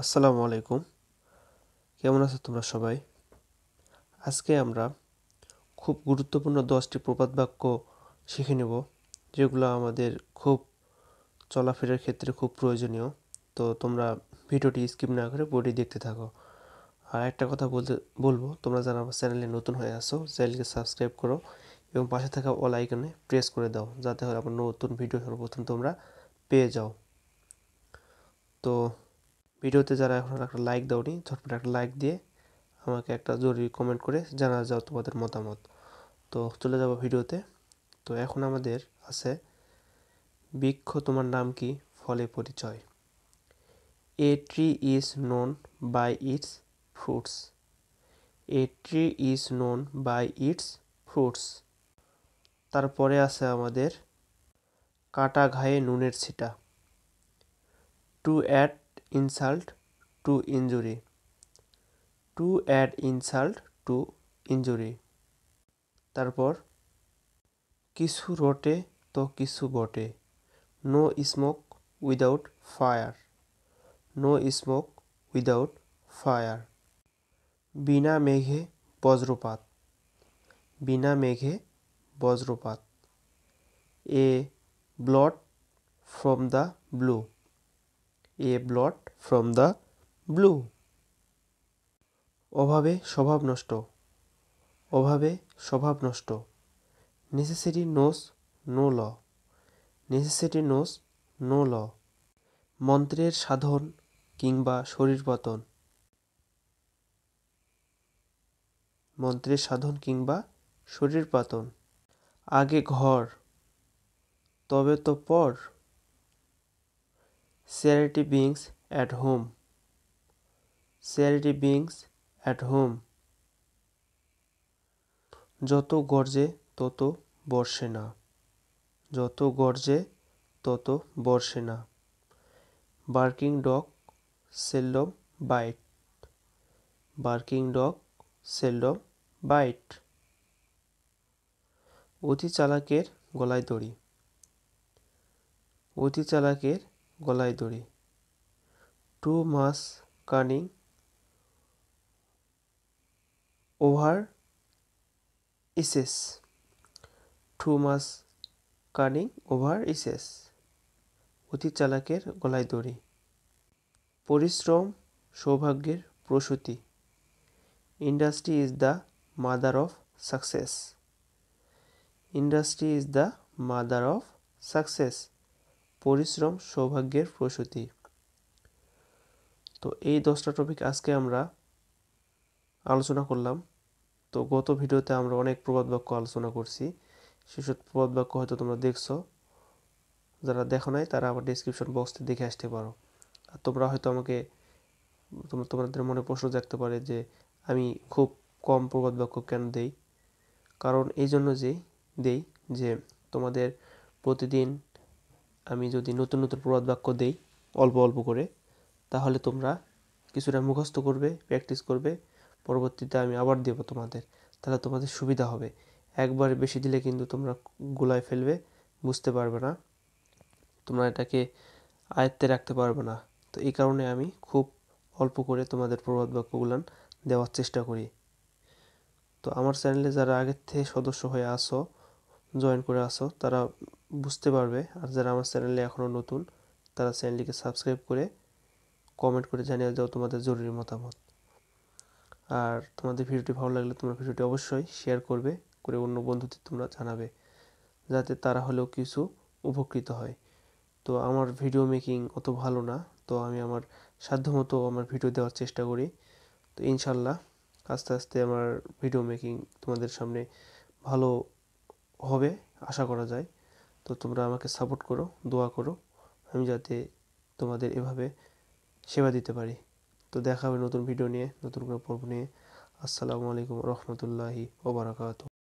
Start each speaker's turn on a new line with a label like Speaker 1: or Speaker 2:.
Speaker 1: আসসালামু আলাইকুম। কেমন আছো তোমরা সবাই? আজকে আমরা খুব গুরুত্বপূর্ণ 10টি প্রবাদ বাক্য শিখে নেব, যেগুলো আমাদের খুব চলাফেরার ক্ষেত্রে খুব প্রয়োজনীয়। তো তোমরা ভিডিওটি স্কিপ না করে পুরোটি দেখতে থাকো। আর একটা কথা বলবো, তোমরা যারা আমার চ্যানেলে নতুন হয়ে আসো, চ্যানেলকে সাবস্ক্রাইব করো এবং পাশে থাকা অল আইকনে প্রেস করে দাও, যাতে করে আমার নতুন ভিডিও সর্বপ্রথম তোমরা পেয়ে যাও। তো ভিডিওতে যারা এখন একটা লাইক দাওনি, ঝটপট একটা লাইক দিয়ে আমাকে একটা জরুরি কমেন্ট করে জানা যাও তোমাদের মতামত। তো চলে যাব ভিডিওতে। তো এখন আমাদের আছে, বৃক্ষ তোমার নাম কি, ফলে পরিচয়। A tree is known by its fruits. A tree is known by its fruits. তারপরে আছে আমাদের, কাটা ঘায়ে নুনের ছিটা। To add insult to injury. To add insult to injury. তারপর, কিছু রটে তো কিছু বটে। No smoke without fire. No smoke without fire. বিনা মেঘে বজ্রপাত। বিনা মেঘে বজ্রপাত। A blot from the blue. A blot from the blue. অভাবে স্বভাব নষ্ট। অভাবে স্বভাব নষ্ট। Necessity knows no law. Necessity knows no law. মন্ত্রের সাধন কিংবা শরীর পতন। মন্ত্রের সাধন কিংবা শরীর পাতন। আগে ঘর তবে তো পর। Charity beings at home. Charity beings at home. যত গর্জে তত বর্ষে না। যত গর্জে তত বর্ষে না। Barking dog seldom bite. Barking dog seldom bite. অতি চালাকের গলায় দড়ি। অতি চালাকের গলায় দড়ি। Too much cunning overreaches. Too much cunning overreaches. অতি চালাকের গলায় দড়ি। পরিশ্রম সৌভাগ্যের প্রসূতি। Industry is the mother of success. Industry is the mother of success. পরিশ্রম সৌভাগ্যের প্রসূতি। তো এই 10টা টপিক আজকে আমরা আলোচনা করলাম। তো গত ভিডিওতে আমরা অনেক প্রবাদ বাক্য আলোচনা করছি। সেসব প্রবাদ বাক্য হয়তো তোমরা দেখছো। যারা দেখো নাই তারা আবার ডেসক্রিপশন বক্সে দেখে আসতে পারো। আর তোমরা হয়তো আমাকে, তোমাদের মনে প্রশ্ন জাগতে পারে যে আমি খুব কম প্রবাদ বাক্য কেন দেই। কারণ এই জন্য দেই যে তোমাদের প্রতিদিন আমি যদি নতুন নতুন প্রবাদ বাক্য দেই অল্প অল্প করে, তাহলে তোমরা কিছুটা মুখস্থ করবে, প্র্যাকটিস করবে। পরবর্তীতে আমি আবার দেব তোমাদের, তাহলে তোমাদের সুবিধা হবে। একবারে বেশি দিলে কিন্তু তোমরা গুলায় ফেলবে, বুঝতে পারবে না, তোমরা এটাকে আয়ত্তে রাখতে পারবে না। তো এই কারণে আমি খুব অল্প করে তোমাদের প্রবাদ বাক্যগুলো দেওয়ার চেষ্টা করি। তো আমার চ্যানেলে যারা আগের থেকে সদস্য হয়ে আসো, জয়েন করে আসো, তারা বুঝতে পারবে। আর যারা আমার চ্যানেলে এখনও নতুন, তারা চ্যানেলটিকে সাবস্ক্রাইব করে কমেন্ট করে জানিয়ে দাও তোমাদের জরুরি মতামত। আর তোমাদের ভিডিওটি ভালো লাগলে তোমরা ভিডিওটি অবশ্যই শেয়ার করবে, করে অন্য বন্ধুদের তোমরা জানাবে, যাতে তারা হলেও কিছু উপকৃত হয়। তো আমার ভিডিও মেকিং অত ভালো না, তো আমি আমার সাধ্যমতো আমার ভিডিও দেওয়ার চেষ্টা করি। তো ইনশাল্লাহ আস্তে আস্তে আমার ভিডিও মেকিং তোমাদের সামনে ভালো হবে আশা করা যায়। তো তোমরা আমাকে সাপোর্ট করো, দোয়া করো, আমি যাতে তোমাদের এভাবে সেবা দিতে পারি। তো দেখা হবে নতুন ভিডিও নিয়ে, নতুন কোনো পর্ব নিয়ে। আসসালামু আলাইকুম রহমতুল্লাহি ওয়া বারাকাতুহু।